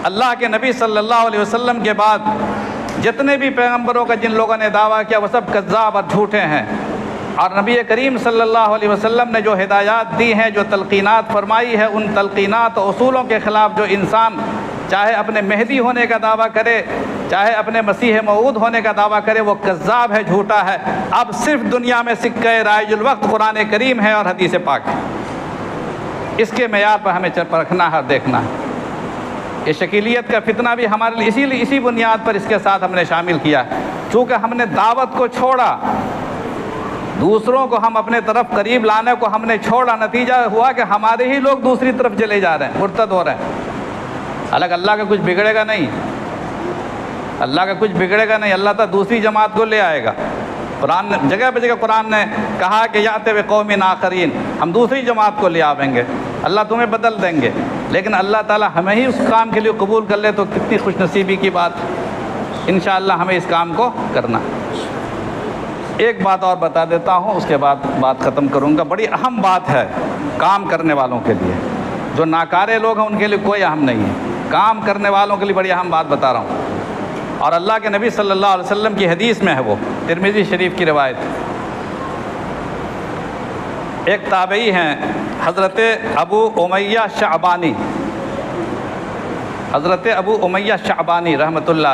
اللہ کے نبی صلی اللہ علیہ وسلم کے بعد جتنے بھی پیغمبروں کا جن لوگوں نے دعویٰ کیا وہ سب کذاب اور جھوٹے ہیں، اور نبی کریم صلی اللہ علیہ وسلم نے جو ہدایات دی ہیں، جو تلقینات فرمائی ہے، ان تلقینات و اصولوں کے خلاف جو انسان چاہے اپنے مہدی ہونے کا دعویٰ کرے، چاہے اپنے مسیح موعود ہونے کا دعویٰ کرے، وہ کذاب ہے، جھوٹا ہے۔ اب صرف دنیا میں سکہ رائج الوقت قرآن کریم ہے اور حدیث پاک ہے، اس کے معیار پر ہمیں پرکھنا ہے اور دیکھنا ہے۔ یہ شکیلیت کا فتنہ بھی ہمارے لیے اسی بنیاد پر اس کے ساتھ ہم نے شامل کیا ہے، چونکہ ہم نے دعوت کو چھوڑا، دوسروں کو ہم اپنے طرف قریب لانے کو ہم نے چھوڑا، نتیجہ ہوا کہ ہمارے ہی لوگ دوسری طرف چلے جا رہے ہیں، مرتد ہو رہے ہیں۔ حالانکہ اللہ کا کچھ بگڑے گا نہیں، اللہ کا کچھ بگڑے گا نہیں، اللہ تعالیٰ دوسری جماعت کو لے آئے گا۔ قرآن نے جگہ بہ جگہ قرآن نے کہا کہ یأتی بقوم آخرین، ہم دوسری جماعت کو لے آویں گے، اللہ تمہیں بدل دیں گے، لیکن اللہ تعالیٰ ہمیں ہی اس کام کے لیے قبول کر لے تو کتنی خوش نصیبی کی بات۔ انشاءاللہ ہمیں اس کام کو کرنا۔ ایک بات اور بتا دیتا ہوں، اس کے بعد بات ختم کروں گا۔ بڑی اہم بات ہے کام کرنے والوں کے لیے، جو ناکارے لوگ ہیں ان کے لیے کوئی اہم نہیں ہے، کام کرنے والوں کے لیے بڑی اہم بات بتا رہا ہوں، اور اللہ کے نبی صلی اللہ علیہ وسلم کی حدیث میں ہے، وہ ترمذی شریف کی روایت۔ ایک تابعی ہیں حضرت ابو امیہ شعبانی، حضرت ابو امیہ شعبانی رحمۃ اللہ